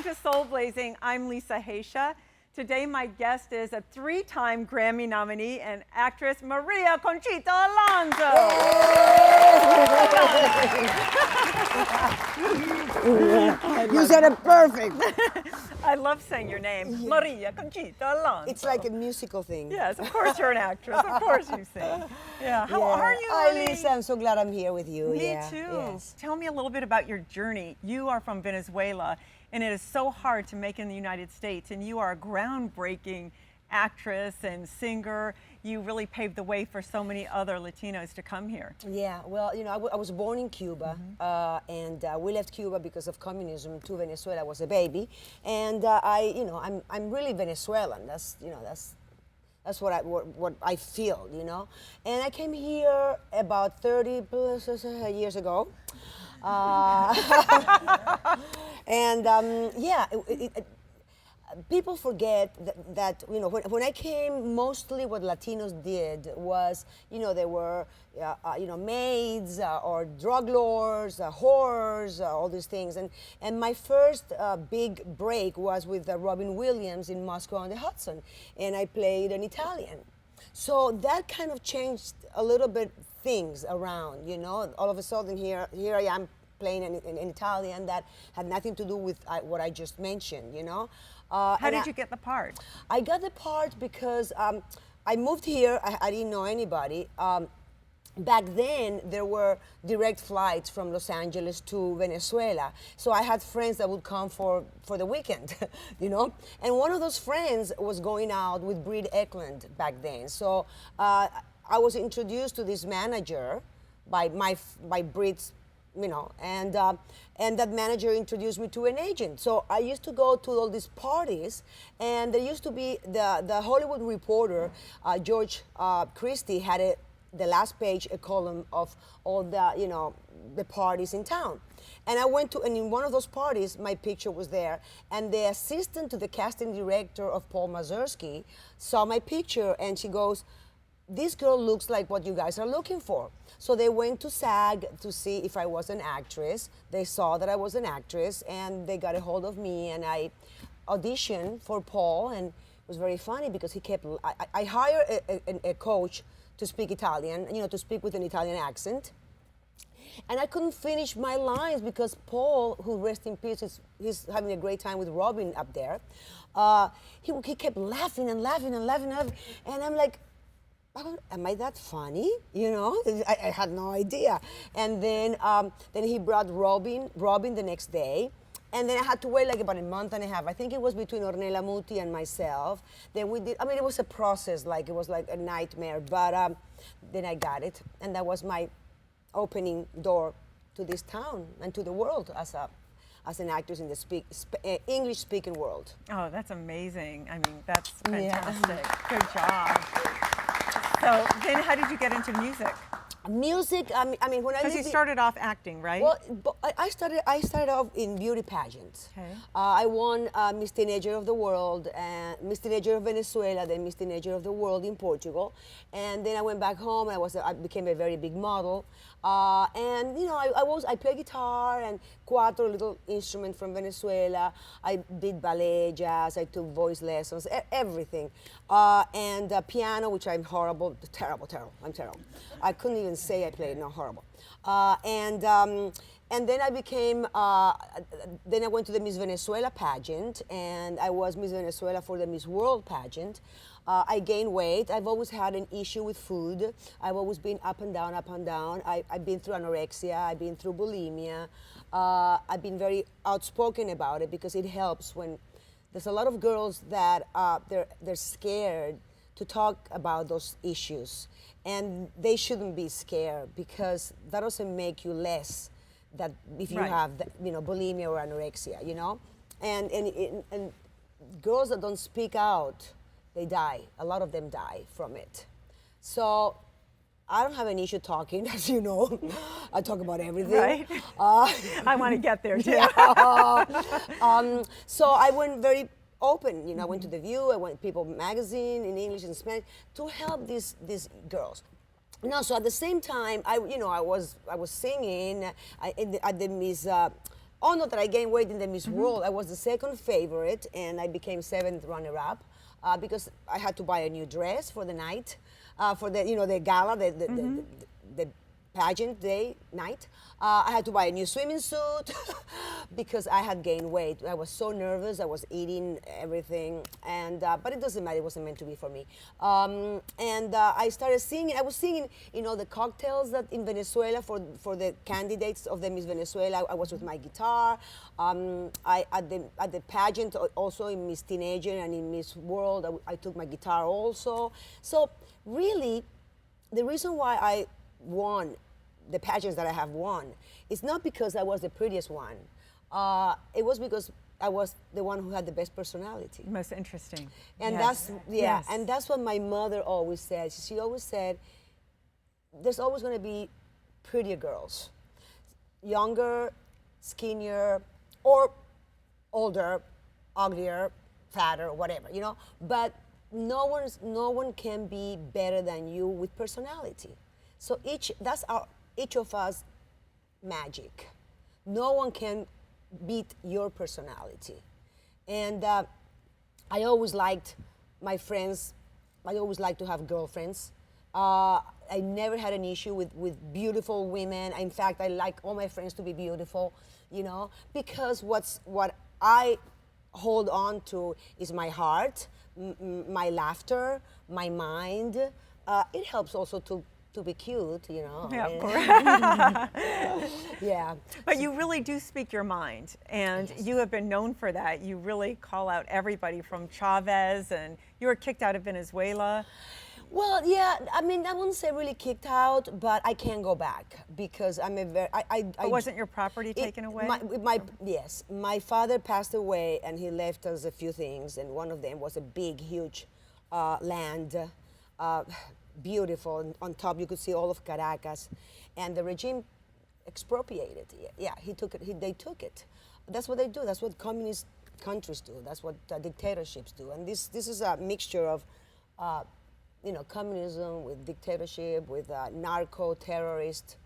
to SoulBlazing. I'm Lisa Haisha. Today my guest is a 3-time Grammy nominee and actress Maria Conchita Alonso. You said it perfect. I love saying your name, Maria Conchita Alonso. It's like a musical thing. Yes, of course you're an actress. Of course you sing. Yeah. How are you, Hi, honey? Lisa. I'm so glad I'm here with you. Me yeah. too. Yes. Tell me a little bit about your journey. You are from Venezuela, and it is so hard to make in the United States, and you are a groundbreaking actress and singer. You really paved the way for so many other Latinos to come here. Yeah, well, you know, I was born in Cuba, and we left Cuba because of communism to Venezuela. I was a baby, and I'm really Venezuelan. That's what I feel, you know. And I came here about 30 plus years ago. People forget that you know, when I came, mostly what Latinos did was, you know, they were maids or drug lords, whores, all these things. And my first big break was with Robin Williams in Moscow on the Hudson, and I played an Italian. So that kind of changed a little bit things around, you know. All of a sudden here I am playing an Italian that had nothing to do with what I just mentioned, you know. How did you get the part? I got the part because I moved here. I didn't know anybody. Back then, there were direct flights from Los Angeles to Venezuela. So I had friends that would come for the weekend, you know? And one of those friends was going out with Britt Eklund back then. So I was introduced to this manager by Britt's, you know, and that manager introduced me to an agent. So I used to go to all these parties, and there used to be the Hollywood Reporter, George Christie, had the last page, a column of all the parties in town. And I went to, and in one of those parties, my picture was there, and the assistant to the casting director of Paul Mazursky saw my picture, and she goes, "This girl looks like what you guys are looking for." So they went to SAG to see if I was an actress. They saw that I was an actress, and they got a hold of me, and I auditioned for Paul, and it was very funny because he kept, I hired a coach to speak Italian, you know, to speak with an Italian accent. And I couldn't finish my lines because Paul, who rest in peace, he's having a great time with Robin up there. He kept laughing and laughing and laughing, and I'm like, am I that funny? You know, I had no idea. And then he brought Robin the next day. And then I had to wait like about a month and a half. I think it was between Ornella Muti and myself. Then we did, I mean, it was a process, like it was like a nightmare. But then I got it. And that was my opening door to this town and to the world as an actress in the English-speaking world. Oh, that's amazing. I mean, that's fantastic. Yeah. Good job. So then how did you get into music? Music, I mean, when I because you started off acting, right? Well, I started off in beauty pageants. Okay. I won Miss Teenager of the World, and Miss Teenager of Venezuela, then Miss Teenager of the World in Portugal, and then I went back home. I became a very big model, and you know, I play guitar and cuatro, little instrument from Venezuela. I did ballet, jazz. I took voice lessons, everything, and piano, which I'm horrible, terrible. I'm terrible. I couldn't even say I played, no, horrible. And then I became, then I went to the Miss Venezuela pageant, and I was Miss Venezuela for the Miss World pageant. I gained weight. I've always had an issue with food. I've always been up and down, up and down. I've been through anorexia. I've been through bulimia. I've been very outspoken about it because it helps when there's a lot of girls that they're scared to talk about those issues. And they shouldn't be scared because that doesn't make you less that if you have, you know, bulimia or anorexia, you know? And girls that don't speak out, they die. A lot of them die from it. So I don't have an issue talking, as you know. I talk about everything. Right. I want to get there too. So I went very open, you know. I went to The View, I went to People magazine in English and Spanish to help these girls. No, so at the same time, I was singing at the Miss Oh, no, that I gained weight in the Miss World. I was the second favorite, and I became 7th runner-up because I had to buy a new dress for the night, for the, the gala, the pageant night. I had to buy a new swimming suit because I had gained weight. I was so nervous. I was eating everything, and but it doesn't matter. It wasn't meant to be for me. I started singing. I was singing, the cocktails that in Venezuela for the candidates of the Miss Venezuela. I was with my guitar. At the pageant, also in Miss Teenager and in Miss World, I took my guitar also. So really, the reason why I won the pageants that I have won, it's not because I was the prettiest one. It was because I was the one who had the best personality. Most interesting. And yes. And that's what my mother always said. She always said, there's always going to be prettier girls, younger, skinnier, or older, uglier, fatter, whatever, But no one can be better than you with personality. So each of us magic. No one can beat your personality. And I always liked my friends. I always liked to have girlfriends. I never had an issue with beautiful women. In fact, I like all my friends to be beautiful, because what I hold on to is my heart, my laughter, my mind. It helps also to be cute, Yeah, of course. Yeah. But you really do speak your mind, and Yes. you have been known for that. You really call out everybody from Chavez, and you were kicked out of Venezuela. Well, yeah, I mean, I wouldn't say really kicked out, but I can't go back because I'm a very, But wasn't your property taken away? Yes, my father passed away and he left us a few things, and one of them was a big, huge land, beautiful. On top you could see all of Caracas, and the regime expropriated. Yeah, he took it. They took it. That's what they do. That's what communist countries do. That's what dictatorships do. And this is a mixture of, communism with dictatorship, with narco terrorist.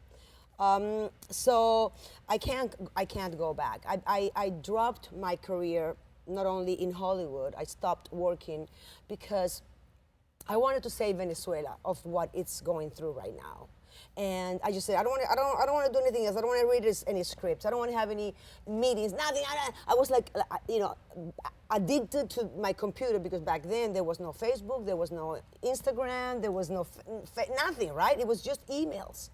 So I can't go back. I dropped my career not only in Hollywood. I stopped working because I wanted to save Venezuela of what it's going through right now. And I just said, I don't want to do anything else. I don't want to read any scripts. I don't want to have any meetings, nothing. I was like, addicted to my computer because back then there was no Facebook, there was no Instagram, there was no nothing, right? It was just emails.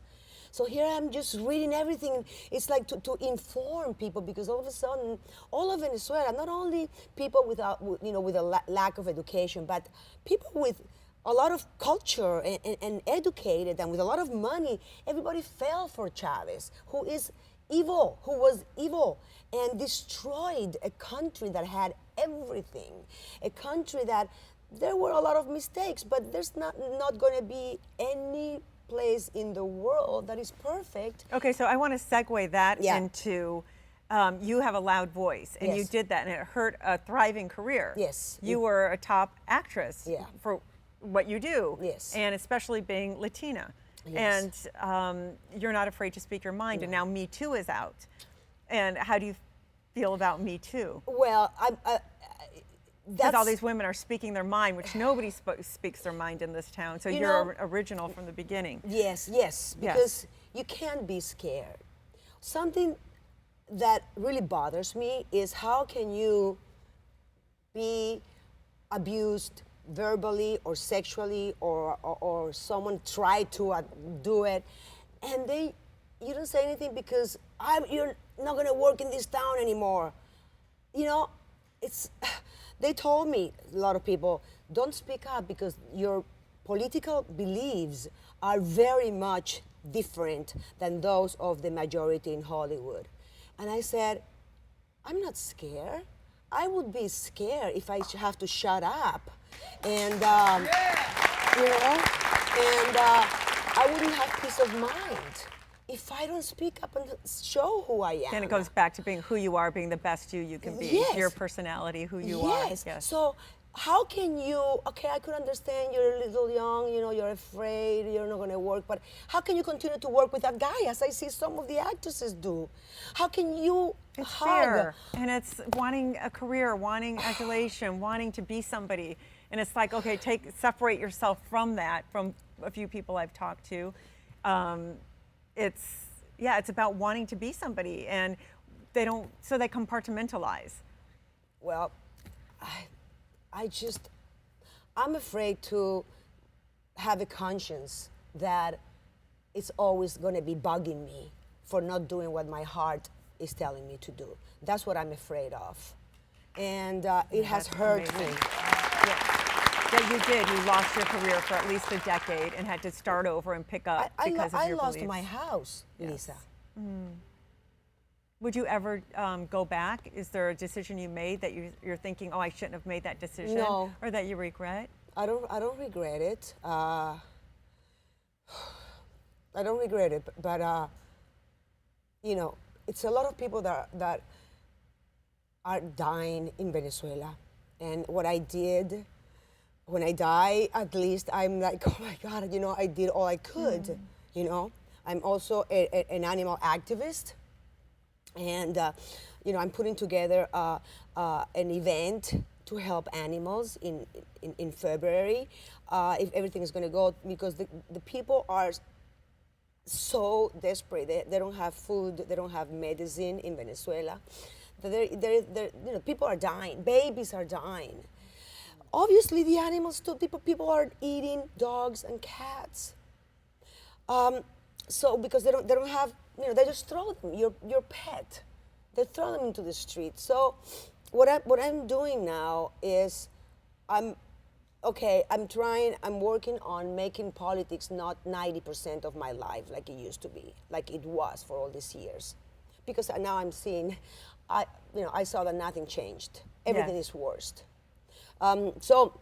So here I'm just reading everything. It's like to inform people, because all of a sudden, all of Venezuela, not only people with a lack of education, but people with a lot of culture and educated and with a lot of money, everybody fell for Chavez, who was evil and destroyed a country that had everything, a country that there were a lot of mistakes, but there's not going to be any place in the world that is perfect. Okay, so I want to segue that Yeah. into you have a loud voice, and Yes. you did that, and it hurt a thriving career. Yes. You were a top actress Yeah. for what you do, Yes. and especially being Latina. Yes. And you're not afraid to speak your mind, and now Me Too is out. And how do you feel about Me Too? Well, Because all these women are speaking their mind, which nobody speaks their mind in this town. So you're original from the beginning. Yes, because you can't be scared. Something that really bothers me is how can you be abused verbally or sexually, or someone try to do it, and you don't say anything because you're not going to work in this town anymore. They told me, a lot of people, don't speak up because your political beliefs are very much different than those of the majority in Hollywood. And I said, I'm not scared. I would be scared if I have to shut up. And, I wouldn't have peace of mind if I don't speak up and show who I am. And it goes back to being who you are, being the best you can be. Yes. Your personality, who you Yes. are. Yes. So how can you, okay, I could understand you're a little young, you know, you're afraid, you're not gonna work, but how can you continue to work with that guy, as I see some of the actresses do? How can you It's hug? fear, and it's wanting a career, wanting adulation, wanting to be somebody. And it's like, okay, separate yourself from that, from a few people I've talked to. It's about wanting to be somebody, and they compartmentalize. Well, I'm afraid to have a conscience that it's always going to be bugging me for not doing what my heart is telling me to do. That's what I'm afraid of. And it has hurt me. That you did. You lost your career for at least a decade and had to start over and pick up because of your beliefs. I lost my house, Yes. Lisa. Would you ever go back? Is there a decision you made that you're thinking, oh, I shouldn't have made that decision? No. Or that you regret? I don't regret it. I don't regret it, but you know, it's a lot of people that are dying in Venezuela. And what I did, when I die, at least I'm like, oh my God, you know, I did all I could, you know. I'm also an animal activist. And, you know, I'm putting together an event to help animals in February, if everything is going to go, because the people are so desperate. They don't have food, they don't have medicine in Venezuela. You know, people are dying, babies are dying. Obviously, the animals too. People are eating dogs and cats. So because they don't have, you know, they just throw them. Your pet, they throw them into the street. So what I'm doing now is I'm working on making politics not 90% of my life like it used to be, like it was for all these years, because now I'm seeing, I saw that nothing changed. Everything is worse. So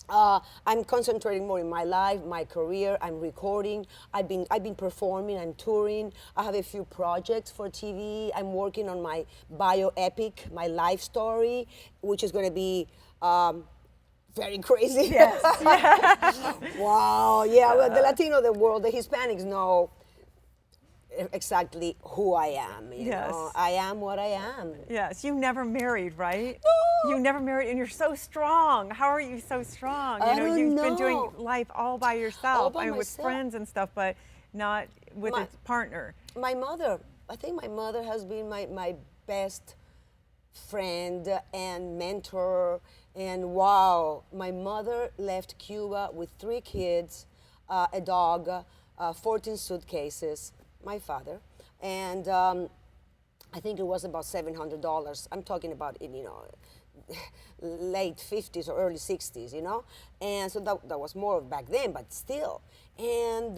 I'm concentrating more in my life, my career. I'm recording. I've been performing. I'm touring. I have a few projects for TV. I'm working on my bioepic, my life story, which is going to be very crazy. Yes. Wow. Yeah. Well, the Latino, the world, the Hispanics know exactly who I am. You know? I am what I am. Yes. You never married, right? No. You never married, and you're so strong. How are you so strong? I You know, don't you've know. been doing life all by yourself. All by I mean, with myself. friends and stuff, but not with a partner. My mother, I think my mother has been my best friend and mentor. And wow, my mother left Cuba with 3 kids, a dog, 14 suitcases, my father, and I think it was about $700. I'm talking about in, you know, late 50s or early 60s, you know? And so that was more back then, but still. And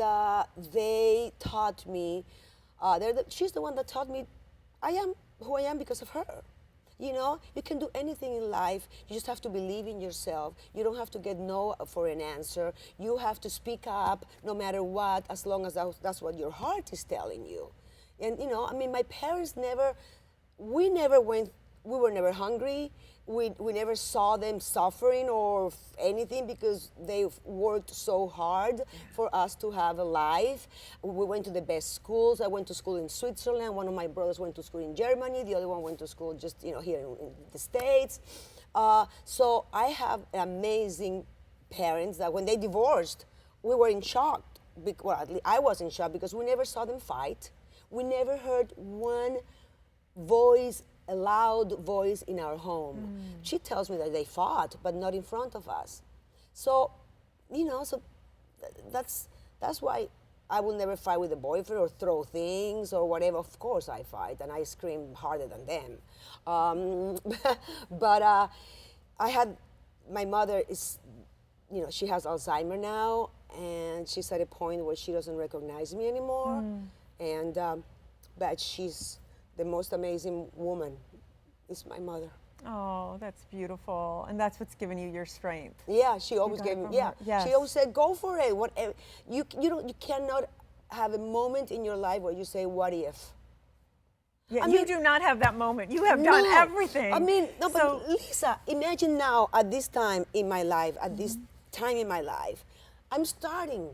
they taught me, she's the one that taught me I am who I am because of her. You know, you can do anything in life. You just have to believe in yourself. You don't have to get no for an answer. You have to speak up no matter what, as long as that's what your heart is telling you. And, you know, I mean, my parents we were never hungry. We never saw them suffering or anything because they worked so hard for us to have a life. We went to the best schools. I went to school in Switzerland. One of my brothers went to school in Germany. The other one went to school just, you know, here in the States. So I have amazing parents that when they divorced, we were in shock. Well, at least I was in shock because we never saw them fight. We never heard one voice, a loud voice in our home. She tells me that they fought, but not in front of us. So, you know, so that's why I will never fight with a boyfriend or throw things or whatever. Of course I fight and I scream harder than them. But my mother is, you know, she has Alzheimer's now, and she's at a point where she doesn't recognize me anymore. And but she's the most amazing woman. Is my mother. Oh, that's beautiful, and that's what's given you your strength. Yeah, she always gave me. Yeah, yes. She always said, "Go for it." Whatever you cannot have a moment in your life where you say, "What if?" Yeah, I you mean, do not have that moment. You have done no. everything. I mean, no, So- but Lisa, imagine now at this time in my life, at this time in my life, I'm starting.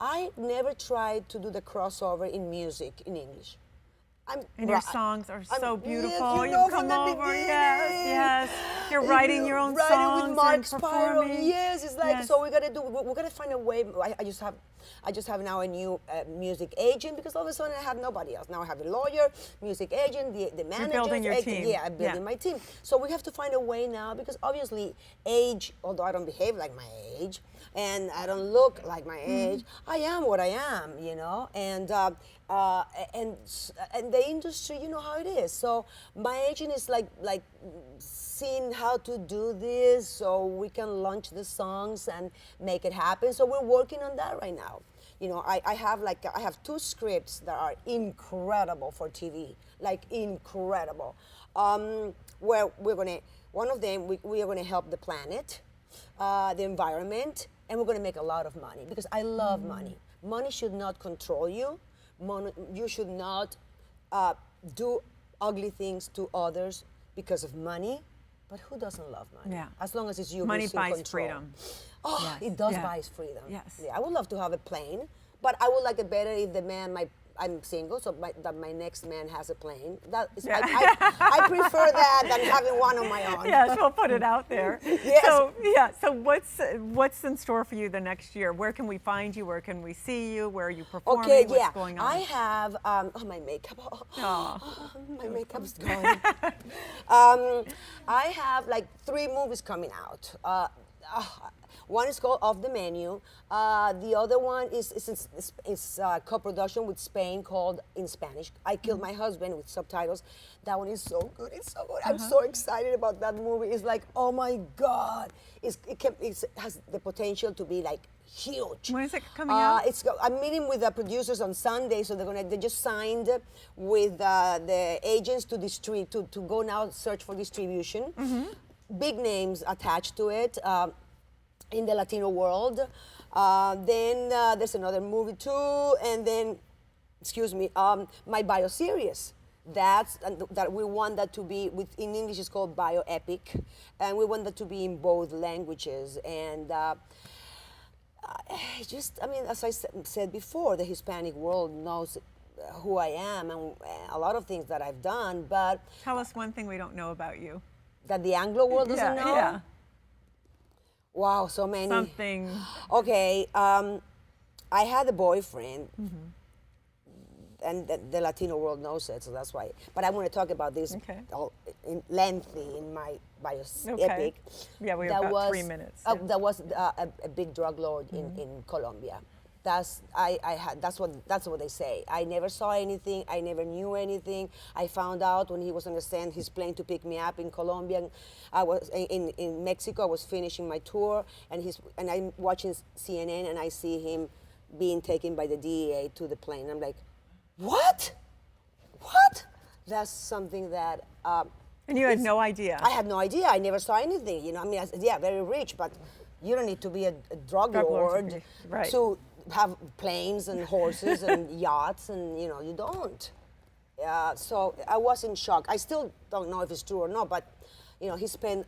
I never tried to do the crossover in music in English. And your songs are so beautiful. Yes, you know, You've come from the over, yes, beginning. yes. You're writing your own writing songs with Mark and Spiro. performing. Yes, it's like Yes. so. We're gonna find a way. I just have now a new music agent because all of a sudden I have nobody else. Now I have a lawyer, music agent, the manager. building your team. Yeah, I'm building my team. So we have to find a way now because obviously age. Although I don't behave like my age and I don't look like my age, I am what I am. You know, and the industry, you know how it is. So my agent is like seeing how to do this so we can launch the songs and make it happen. So we're working on that right now. You know, I have 2 scripts that are incredible for TV, like incredible. Where one of them we are gonna help the planet, the environment, and we're gonna make a lot of money because I love money. Money should not control you. You should not do ugly things to others because of money. But who doesn't love money? Yeah. As long as it's you Money who's in buys control. freedom. Oh, Yes. it does Yeah. buy freedom. Yes. Yeah, I would love to have a plane, but I would like it better if the man, I'm single, so that my next man has a plane. That is, Yeah. I prefer that than having one on my own. Yes, we'll put it out there. Yes. So what's in store for you the next year? Where can we find you? Where can we see you? Where are you performing? Okay, What's yeah. going on? I have my makeup. Aw. My makeup's gone. I have like 3 movies coming out. One is called Off the Menu. The other one is co-production with Spain called in Spanish. I Killed My Husband with subtitles. That one is so good. It's so good. I'm so excited about that movie. It's like, oh my God. It has the potential to be like huge. When is it coming out? I'm meeting with the producers on Sunday, so they just signed with the agents to go now search for distribution. Big names attached to it. In the Latino world. Then there's another movie too, and then, my bio series. That we want that to be in English it's called bioepic, and we want that to be in both languages. And as I said before, the Hispanic world knows who I am and a lot of things that I've done, but Tell us one thing we don't know about you. that the Anglo world doesn't know. Yeah. Wow, so many. Something. Okay, I had a boyfriend, and the Latino world knows it, so that's why. But I'm going to talk about this lengthy in my bioepic. Yeah, we have about 3 minutes. That was a big drug lord in Colombia. That's what they say. I never saw anything. I never knew anything. I found out when he was on his plane to pick me up in Colombia. I was in Mexico. I was finishing my tour, and I'm watching CNN, and I see him being taken by the DEA to the plane. I'm like, what? That's something that. And you had no idea. I had no idea. I never saw anything. You know, I mean, very rich, but you don't need to be a drug lord right. to have planes and horses and yachts, and you don't. So I was in shock. I still don't know if it's true or not, but he spent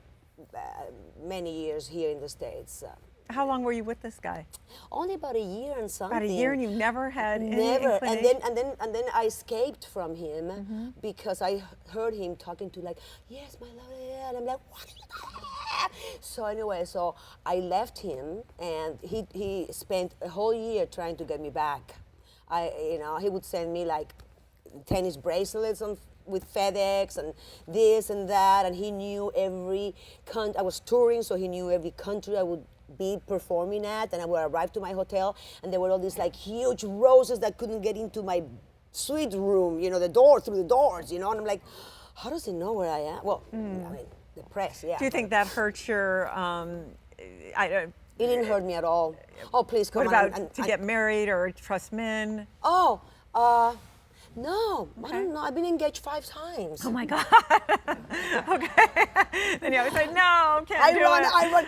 many years here in the States. How long were you with this guy? Only about a year and something. About a year, and you never had any Never. inclination? And then I escaped from him because I heard him talking to yes, my love, and I'm like, what? So anyway, I left him, and he spent a whole year trying to get me back. He would send me tennis bracelets with FedEx and this and that, and he knew every country. I was touring, so he knew every country I would be performing at, and I would arrive to my hotel, and there were all these huge roses that couldn't get into my suite room, through the doors, and I'm like, how does he know where I am? Well, I mean, the press, yeah. Do you think that hurts your? It didn't hurt me at all. Oh, please come What on. about to get married or trust men? Oh, No, I don't know. I've been engaged 5 times. Oh my God. Okay. Then you always say, no, can't do it.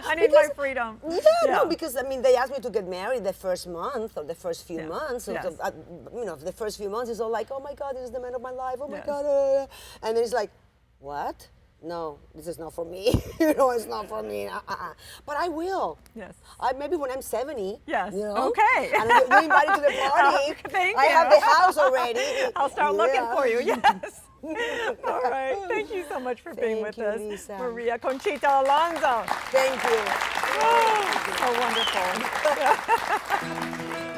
I need my freedom. Yeah, no, because I mean, they asked me to get married the first month or the first few months. So you know, the first few months is all like, oh my God, this is the man of my life. Oh my God. And then it's like, what? No, this is not for me. You know, it's not for me. But I will. Yes. Maybe when I'm 70. Yes. You know? Okay. And we're invited to the party. Thank you. I have the house already. I'll start looking for you. Yes. All right. Thank you so much for being with us, Lisa. Maria Conchita Alonso. Thank you. Oh, so wonderful.